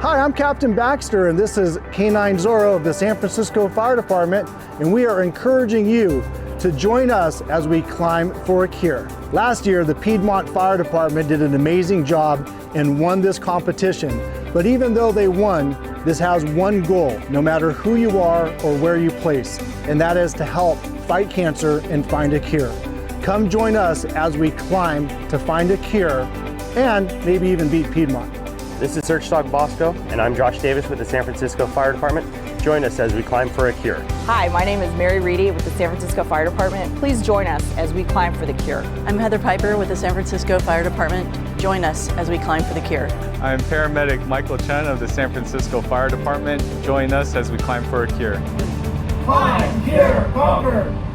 Hi, I'm Captain Baxter, and this is K9 Zorro of the San Francisco Fire Department, and we are encouraging you to join us as we climb for a cure. Last year, the Piedmont Fire Department did an amazing job and won this competition. But even though they won, this has one goal, no matter who you are or where you place, and that is to help fight cancer and find a cure. Come join us as we climb to find a cure and maybe even beat Piedmont. This is Search Dog Bosco, and I'm Josh Davis with the San Francisco Fire Department. Join us as we climb for a cure. Hi, my name is Mary Reedy with the San Francisco Fire Department. Please join us as we climb for the cure. I'm Heather Piper with the San Francisco Fire Department. Join us as we climb for the cure. I'm paramedic Michael Chen of the San Francisco Fire Department. Join us as we climb for a cure. Climb, cure, conquer!